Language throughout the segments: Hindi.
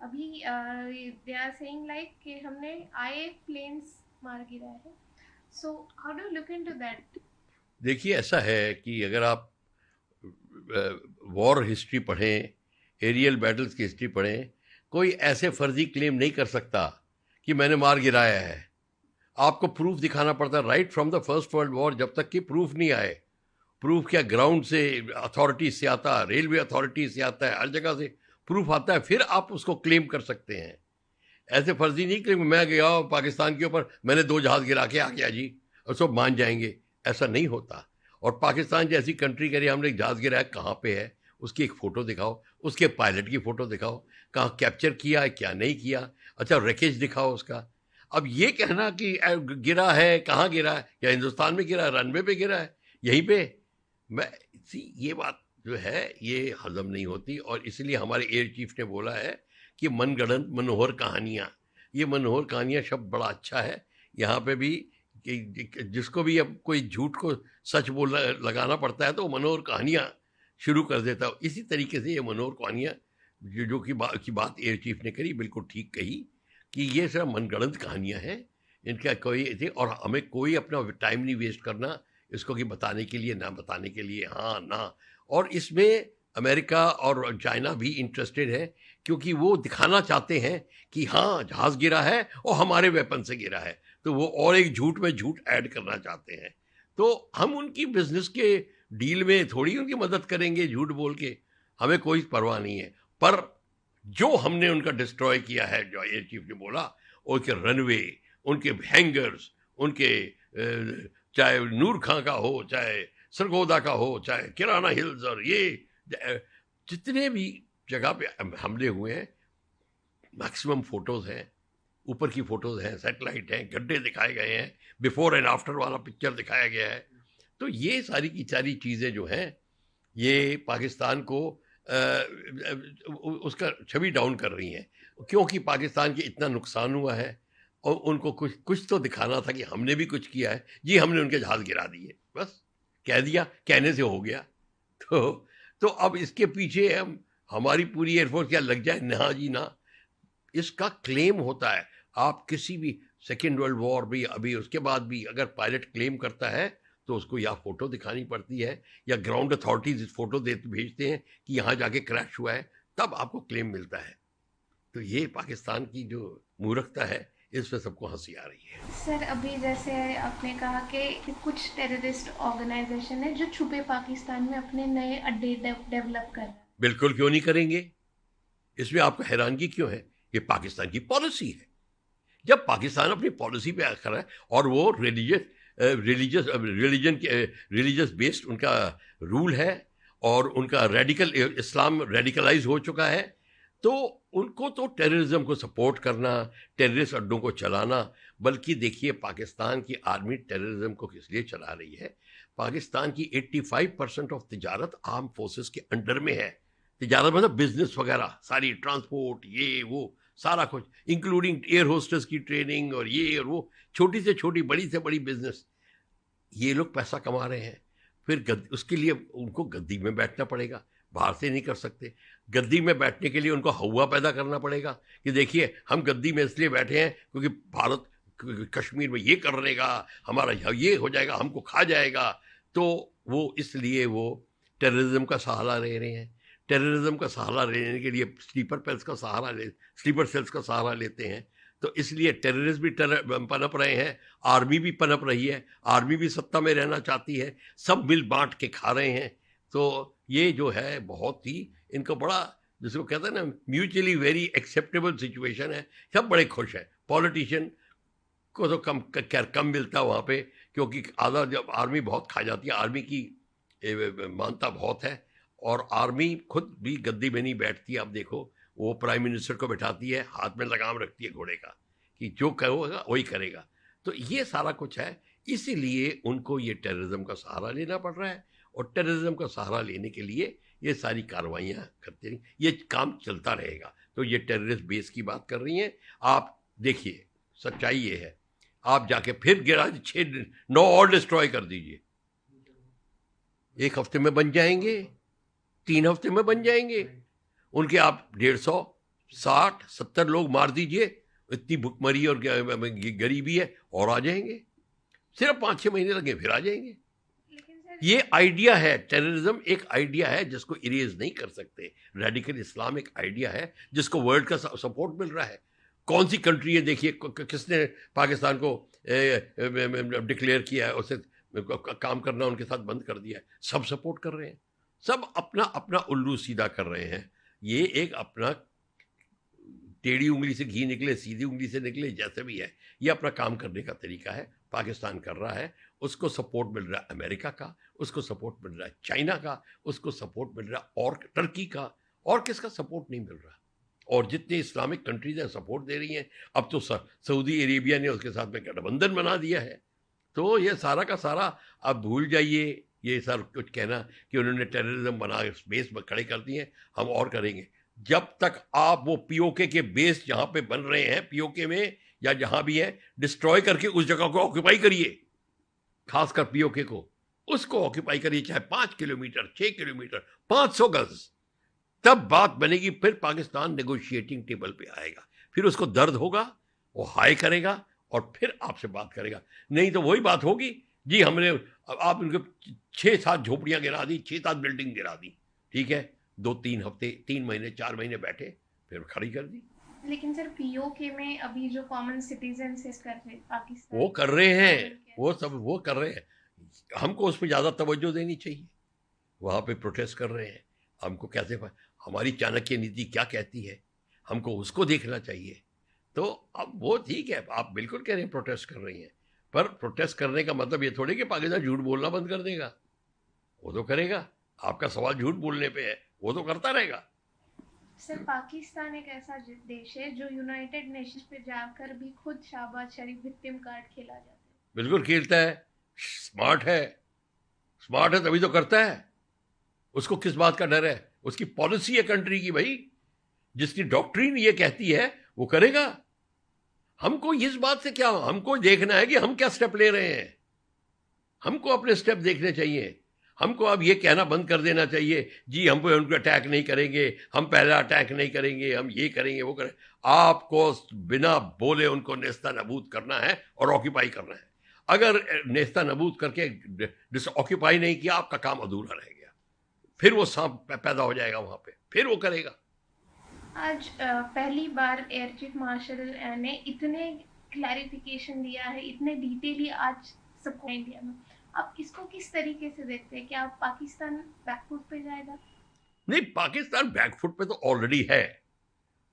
अभी दे आर सेइंग लाइक कि हमने आए प्लेन्स मार गिराए हैं. So how do look into that? देखिए, ऐसा है कि अगर आप वॉर हिस्ट्री पढ़ें, एरियल बैटल्स की हिस्ट्री पढ़ें, कोई ऐसे फर्जी क्लेम नहीं कर सकता कि मैंने मार गिराया है. आपको प्रूफ दिखाना पड़ता है right from the first world war. जब तक कि प्रूफ नहीं आए, प्रूफ क्या ग्राउंड से, अथॉरिटीज से आता है, रेलवे अथॉरिटीज से आता है, हर जगह से प्रूफ आता है, फिर आप उसको क्लेम कर सकते हैं. ऐसे फर्जी नहीं क्लेम मैं गया पाकिस्तान के ऊपर, मैंने 2 जहाज गिरा के आ गया जी, और सब मान जाएंगे. ऐसा नहीं होता. और पाकिस्तान जैसी कंट्री कह रही हमने एक जहाज गिराया, कहाँ पे है, उसकी एक फ़ोटो दिखाओ, उसके पायलट की फ़ोटो दिखाओ, कहाँ कैप्चर किया है क्या नहीं किया, अच्छा रैकेज दिखाओ उसका. अब ये कहना कि गिरा है, कहाँ गिरा है, क्या हिंदुस्तान में गिरा है, रनवे पे गिरा है, यहीं पे. मैं ये बात जो है ये हजम नहीं होती. और इसलिए हमारे एयर चीफ ने बोला है कि मनगढ़ंत मनोहर कहानियाँ. ये मनोहर कहानियाँ शब्द बड़ा अच्छा है यहाँ पे भी, कि जिसको भी अब कोई झूठ को सच बोल लगाना पड़ता है तो वो मनोहर कहानियाँ शुरू कर देता है. इसी तरीके से ये मनोहर कहानियाँ जो की बात एयर चीफ ने करी, बिल्कुल ठीक कही कि ये सब मनगढ़ंत कहानियाँ हैं. इनका कोई थे, और हमें कोई अपना टाइम नहीं वेस्ट करना इसको कि बताने के लिए ना बताने के लिए, हाँ ना. और इसमें अमेरिका और चाइना भी इंटरेस्टेड है, क्योंकि वो दिखाना चाहते हैं कि हाँ जहाज गिरा है और हमारे वेपन से गिरा है, तो वो और एक झूठ में झूठ ऐड करना चाहते हैं. तो हम उनकी बिजनेस के डील में थोड़ी उनकी मदद करेंगे झूठ बोल के, हमें कोई परवाह नहीं है. पर जो हमने उनका डिस्ट्रॉय किया है, जो एयर चीफ ने बोला, उनके रनवे, उनके हैंगर्स, उनके चाहे नूर खां का हो, चाहे सरगोदा का हो, चाहे किराना हिल्स, और ये जितने भी जगह पे हमले हुए हैं, मैक्सिमम फोटोज हैं, ऊपर की फोटोज हैं, सैटेलाइट हैं, गड्ढे दिखाए गए हैं, बिफोर एंड आफ्टर वाला पिक्चर दिखाया गया है. तो ये सारी की सारी चीज़ें जो हैं ये पाकिस्तान को उसका छवि डाउन कर रही हैं, क्योंकि पाकिस्तान के इतना नुकसान हुआ है और उनको कुछ कुछ तो दिखाना था कि हमने भी कुछ किया है. जी हमने उनके जहाज गिरा दिए, बस कह दिया, कहने से हो गया. तो अब इसके पीछे हम हमारी पूरी एयरफोर्स क्या लग जाए, ना जी ना. इसका क्लेम होता है. आप किसी भी सेकेंड वर्ल्ड वॉर भी, अभी उसके बाद भी अगर पायलट क्लेम करता है तो उसको या फोटो दिखानी पड़ती है, या ग्राउंड अथॉरिटीज फोटो दे भेजते हैं कि यहाँ जाके क्रैश हुआ है, तब आपको क्लेम मिलता है. तो ये पाकिस्तान की जो मूर्खता है, इस पे सबको हंसी आ रही है. सर अभी जैसे आपने कहा कि कुछ टेररिस्ट ऑर्गेनाइजेशन है जो छुपे पाकिस्तान में अपने नए अड्डे डेवलप कर रहा है. बिल्कुल क्यों नहीं करेंगे, इसमें आपको हैरानगी क्यों है. ये पाकिस्तान की पॉलिसी है. जब पाकिस्तान अपनी पॉलिसी पे खड़ा है और वो रिलीजियस बेस्ड उनका रूल है, और उनका रेडिकल इस्लाम रेडिकलाइज हो चुका है, तो उनको तो टेररिज्म को सपोर्ट करना, टेररिस्ट अड्डों को चलाना. बल्कि देखिए पाकिस्तान की आर्मी टेररिज्म को किस लिए चला रही है. पाकिस्तान की 85% ऑफ तिजारत आर्म फोर्सेस के अंडर में है. तिजारत मतलब बिजनेस वगैरह सारी, ट्रांसपोर्ट, ये वो सारा कुछ, इंक्लूडिंग एयर होस्टेस की ट्रेनिंग और ये और वो, छोटी से छोटी बड़ी से बड़ी बिजनेस. ये लोग पैसा कमा रहे हैं, फिर उसके लिए उनको गद्दी में बैठना पड़ेगा, बाहर से नहीं कर सकते. गद्दी में बैठने के लिए उनको हवा पैदा करना पड़ेगा कि देखिए हम गद्दी में इसलिए बैठे हैं क्योंकि भारत कश्मीर में ये कर लेगा, हमारा ये हो जाएगा, हमको खा जाएगा. तो वो इसलिए वो टेररिज्म का सहारा ले रहे हैं. टेररिज्म का सहारा लेने के लिए स्लीपर सेल्स का सहारा लेते हैं. तो इसलिए टेररिस्ट भी पनप रहे हैं, आर्मी भी पनप रही है, आर्मी भी सत्ता में रहना चाहती है, सब मिल बांट के खा रहे हैं. तो ये जो है बहुत ही इनको बड़ा, जिसको कहते हैं ना, म्यूचुअली वेरी एक्सेप्टेबल सिचुएशन है. सब बड़े खुश हैं. पॉलिटिशियन को तो कम मिलता है वहाँ पे, क्योंकि आधा जब आर्मी बहुत खा जाती है, आर्मी की मानता बहुत है, और आर्मी खुद भी गद्दी में नहीं बैठती. आप देखो वो प्राइम मिनिस्टर को बैठाती है, हाथ में लगाम रखती है घोड़े का कि जो कहोगा वही करेगा. तो ये सारा कुछ है. इसीलिए उनको ये टेररिज्म का सहारा लेना पड़ रहा है, और टेररिज्म का सहारा लेने के लिए ये सारी कार्रवाइयाँ करते रही, ये काम चलता रहेगा. तो ये टेररिस्ट बेस की बात कर रही हैं आप. देखिए सच्चाई ये है, आप जाके फिर गिरा 6-9 और डिस्ट्रॉय कर दीजिए, 1 हफ्ते में बन जाएंगे, 3 हफ्ते में बन जाएंगे. उनके आप 150 60-70 लोग मार दीजिए, इतनी भुखमरी और गरीबी है, और आ जाएंगे। सिर्फ 5-6 महीने लगे, फिर आ जाएंगे। ये आइडिया है, टेररिज्म एक आइडिया है जिसको इरेज नहीं कर सकते। रेडिकल इस्लाम एक आइडिया है जिसको वर्ल्ड का सपोर्ट मिल रहा है। कौन सी कंट्री है देखिए, किसने पाकिस्तान को डिक्लेयर किया है, उसे काम करना उनके साथ बंद कर दिया है? सब सपोर्ट कर रहे हैं, सब अपना अपना उल्लू सीधा कर रहे हैं। ये एक अपना टेढ़ी उंगली से घी निकले, सीधी उंगली से निकले, जैसे भी है, ये अपना काम करने का तरीका है। पाकिस्तान कर रहा है, उसको सपोर्ट मिल रहा है अमेरिका का, उसको सपोर्ट मिल रहा है चाइना का, उसको सपोर्ट मिल रहा है और टर्की का, और किसका सपोर्ट नहीं मिल रहा। और जितने इस्लामिक कंट्रीज हैं सपोर्ट दे रही हैं। अब तो सऊदी अरेबिया ने उसके साथ में गठबंधन बना दिया है। तो ये सारा का सारा आप भूल जाइए, ये सारा कुछ कहना कि उन्होंने टेररिज्म बना बेस खड़े कर दिए, हम और करेंगे। जब तक आप वो पीओके के बेस जहां पे बन रहे हैं, पीओके में या जहां भी है, डिस्ट्रॉय करके उस जगह को ऑक्यूपाई करिए, खासकर पीओके को, उसको ऑक्यूपाई करिए, चाहे 5 किलोमीटर, 6 किलोमीटर, 500 गज, तब बात बनेगी। फिर पाकिस्तान नेगोशिएटिंग टेबल पे आएगा, फिर उसको दर्द होगा, वो हाई करेगा और फिर आपसे बात करेगा। नहीं तो वही बात होगी, जी हमने, आप उनके 6-7 झोपड़ियां गिरा दी, 6-7 बिल्डिंग गिरा दी, ठीक है, 2-3 हफ्ते, 3 महीने, 4 महीने बैठे, फिर खड़ी कर दी। लेकिन सर पीओके में अभी जो कॉमन सिटीजन कर रहे पाकिस्तान, वो कर रहे हैं, वो सब वो कर रहे हैं। हमको उस पर ज्यादा तवज्जो देनी चाहिए। वहां पे प्रोटेस्ट कर रहे हैं, हमको कैसे, हमारी चाणक्य नीति क्या कहती है, हमको उसको देखना चाहिए। तो अब वो ठीक है, आप बिल्कुल कह रहे हैं प्रोटेस्ट कर रही हैं, पर प्रोटेस्ट करने का मतलब ये थोड़ी कि पाकिस्तान झूठ बोलना बंद कर देगा। वो तो करेगा, आपका सवाल झूठ बोलने पे है, वो तो करता रहेगा। सर पाकिस्तान एक ऐसा देश है जो यूनाइटेड नेशंस पे जाकर भी खुद शाहबाज शरीफ विक्टिम कार्ड खेला जाता है। बिल्कुल खेलता है, स्मार्ट है, स्मार्ट है तभी तो करता है। उसको किस बात का डर है? उसकी पॉलिसी है कंट्री की, भाई जिसकी डॉक्ट्रिन ये कहती है वो करेगा। हमको इस बात से क्या, हमको देखना है कि हम क्या स्टेप ले रहे हैं, हमको अपने स्टेप देखने चाहिए। हमको अब ये कहना बंद कर देना चाहिए, जी हम पे उनको अटैक नहीं करेंगे, हम पहला अटैक नहीं करेंगे, हम ये करेंगे वो करेंगे। आपको बिना बोले उनको नेस्ता नबूद करना है और ऑक्यूपाई करना है। अगर नेस्ता नबूद करके ऑक्यूपाई नहीं किया, आपका काम अधूरा रह गया, फिर वो सांप पैदा हो जाएगा वहां पे, फिर वो करेगा। आज पहली बार एयर चीफ मार्शल ने इतने क्लैरिफिकेशन दिया है, इतने डिटेली आज सबको इंडिया में। आप इसको किस तरीके से देखते हैं? क्या पाकिस्तान बैकफुट पे जाएगा? नहीं, पाकिस्तान बैकफुट पे तो ऑलरेडी है,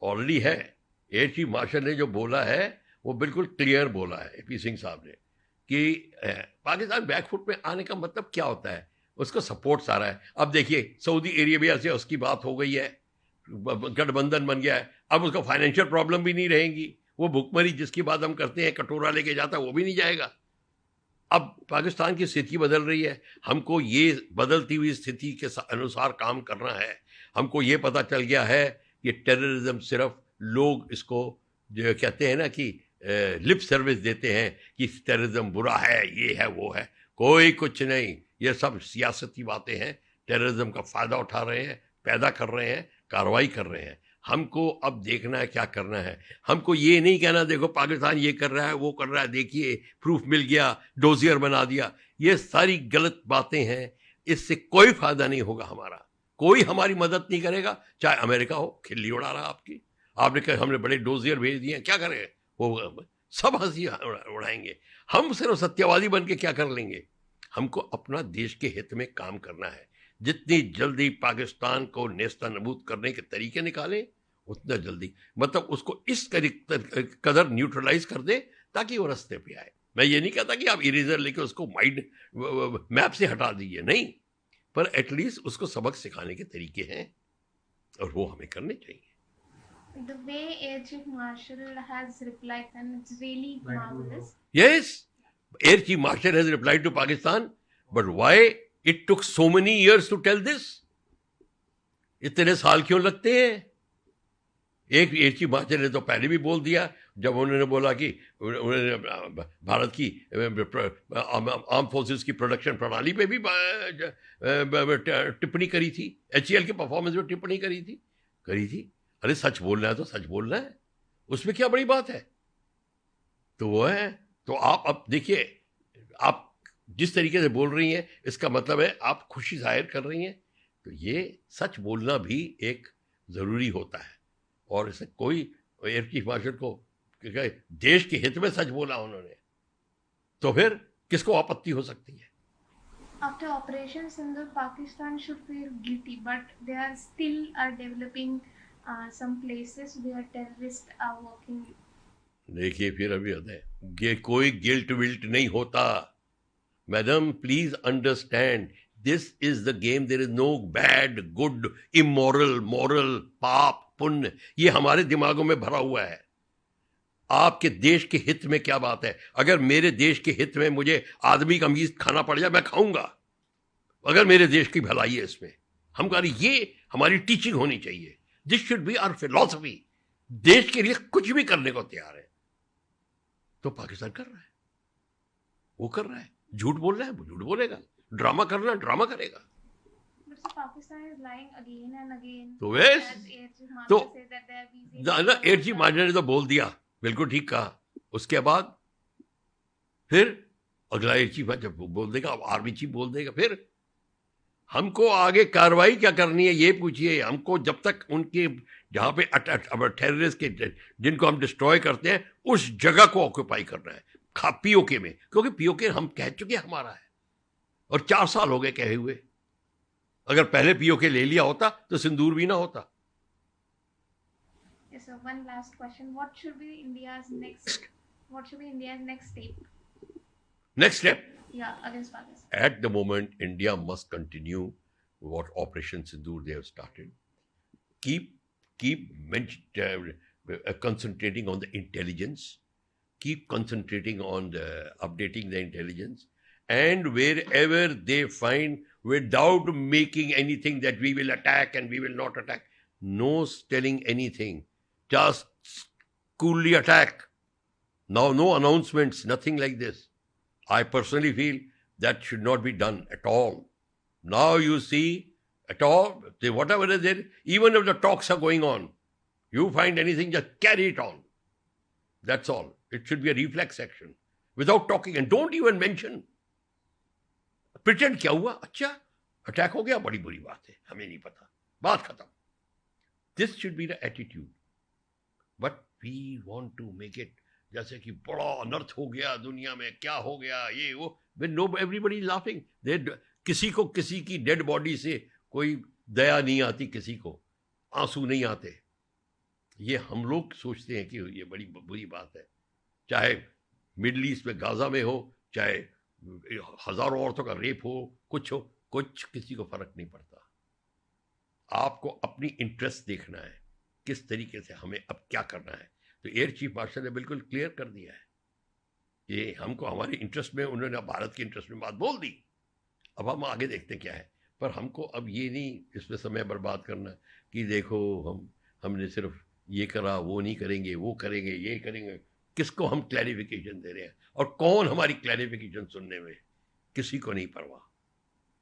ऑलरेडी है। एयर चीफ मार्शल ने जो बोला है वो बिल्कुल क्लियर बोला है, एपी सिंह साहब ने, कि पाकिस्तान बैकफुट में आने का मतलब क्या होता है, उसको सपोर्ट सारा है। अब देखिए सऊदी अरेबिया से उसकी बात हो गई है, गठबंधन बन गया है, अब उसको फाइनेंशियल प्रॉब्लम भी नहीं रहेंगी। वो भुखमरी जिसकी बात हम करते हैं, कटोरा लेके जाता है, वो भी नहीं जाएगा। अब पाकिस्तान की स्थिति बदल रही है, हमको ये बदलती हुई स्थिति के अनुसार काम करना है। हमको ये पता चल गया है कि टेररिज्म सिर्फ लोग इसको जो कहते हैं ना कि लिप सर्विस देते हैं कि टेररिज्म बुरा है, ये है वो है, कोई कुछ नहीं, ये सब सियासती बातें हैं। टेररिज्म का फायदा उठा रहे हैं, पैदा कर रहे हैं, कार्रवाई कर रहे हैं। हमको अब देखना है क्या करना है। हमको ये नहीं कहना देखो पाकिस्तान ये कर रहा है वो कर रहा है, देखिए प्रूफ मिल गया, डोजियर बना दिया। ये सारी गलत बातें हैं, इससे कोई फायदा नहीं होगा हमारा, कोई हमारी मदद नहीं करेगा। चाहे अमेरिका हो, खिल्ली उड़ा रहा आपकी, आपने कहा हमने बड़े डोजियर भेज दिए, क्या करें, वो सब हंसी उड़ाएंगे। हम सिर्फ सत्यवादी बन के क्या कर लेंगे? हमको अपना देश के हित में काम करना है। जितनी जल्दी पाकिस्तान को नेस्ता नबूद करने के तरीके निकालें, उतना जल्दी, मतलब उसको इस कदर न्यूट्रलाइज कर दे ताकि वो रास्ते पे आए। मैं ये नहीं कहता कि आप इरेजर लेके उसको माइंड मैप से हटा दीजिए, नहीं, पर एटलीस्ट उसको सबक सिखाने के तरीके हैं और वो हमें करने चाहिए। The way Air Chief Marshal has replied, and it's really marvelous. Yes, Air Chief Marshal has replied to Pakistan, but why it took so many years to tell this? इतने साल क्यों लगते हैं? एक एयर चीफ मार्शल ने तो पहले भी बोल दिया, जब उन्होंने बोला कि उन्होंने भारत की आर्म फोर्सेस की प्रोडक्शन प्रणाली पे भी टिप्पणी करी थी, HAL के परफॉर्मेंस पे टिप्पणी करी थी। अरे सच बोलना है तो सच बोलना है, उसमें क्या बड़ी बात है? तो वो है। तो आप अब देखिए, आप जिस तरीके से बोल रही हैं इसका मतलब है आप खुशी जाहिर कर रही हैं। तो ये सच बोलना भी एक ज़रूरी होता है। और इसे कोई एयर चीफ मार्शल को देश के हित में सच बोला उन्होंने, तो फिर किसको आपत्ति हो सकती है? After Operation Sindoor, Pakistan should feel guilty, but they are still developing some places where terrorists are working. देखिए फिर अभी होता है, कोई गिल्ट विल्ट नहीं होता। Madam please understand, this is the game, there is no bad good immoral moral पाप पुण्य, ये हमारे दिमागों में भरा हुआ है। आपके देश के हित में क्या बात है? अगर मेरे देश के हित में मुझे आदमी का मीट खाना पड़ जाए मैं खाऊंगा, अगर मेरे देश की भलाई है इसमें। हम कह रहे ये हमारी टीचिंग होनी चाहिए, this should be our philosophy. देश के लिए कुछ भी करने को तैयार है। तो पाकिस्तान कर रहा है, वो कर रहा है। झूठ बोल रहा है, वो झूठ बोलेगा। ड्रामा करना है, ड्रामा करेगा। Pakistan is lying again and again. तो वैस तो एयर चीफ मार्शल ने तो बोल दिया, बिल्कुल ठीक कहा। उसके बाद फिर अगला एयर चीफ जब बोल देगा, आर्मी चीफ बोल देगा, फिर हमको आगे कार्रवाई क्या करनी है ये पूछिए हमको। जब तक उनके जहां पे टेररिस्ट के जिनको हम डिस्ट्रॉय करते हैं उस जगह को ऑक्यूपाई करना है, पीओके में, क्योंकि पीओके हम कह चुके हमारा है और 4 साल हो गए कहे हुए। अगर पहले पीओके ले लिया होता तो सिंदूर भी ना होता। Yes, so one last question. What should be India's next step? Next step? Yeah, against Pakistan. At the moment, India must continue what Operation Sindoor they have started. Keep concentrating on the intelligence. Keep concentrating on updating the intelligence. And wherever they find, without making anything that we will attack and we will not attack, no telling anything, just coolly attack. Now, no announcements, nothing like this. I personally feel that should not be done at all. Now you see, at all, whatever is there, even if the talks are going on, you find anything, just carry it on. That's all. It should be a reflex action. Without talking, and don't even mention. Pretend क्या हुआ? अच्छा, अटैक हो गया, बड़ी बुरी बात है, हमें नहीं पता, बात खत्म. This should be the attitude. But we want to make it जैसे कि बड़ा अनर्थ हो गया दुनिया में, क्या हो गया ये वो। When no, everybody is laughing. किसी को किसी की डेड बॉडी से कोई दया नहीं आती, किसी को आंसू नहीं आते। ये हम लोग सोचते हैं कि ये बड़ी बुरी बात है। चाहे मिडल ईस्ट में गाजा में हो, चाहे हजारों औरतों का रेप हो, कुछ किसी को फर्क नहीं पड़ता। आपको अपनी इंटरेस्ट देखना है, किस तरीके से हमें अब क्या करना है। तो एयर चीफ मार्शल ने बिल्कुल क्लियर कर दिया है, ये हमको हमारे इंटरेस्ट में, उन्होंने भारत के इंटरेस्ट में बात बोल दी। अब हम आगे देखते क्या है, पर हमको अब ये नहीं इसमें समय बर्बाद करना कि देखो हमने सिर्फ ये करा, वो नहीं करेंगे, वो करेंगे, ये करेंगे। किसको हम क्लैरिफिकेशन दे रहे हैं और कौन हमारी क्लैरिफिकेशन सुनने में, किसी को नहीं परवाह।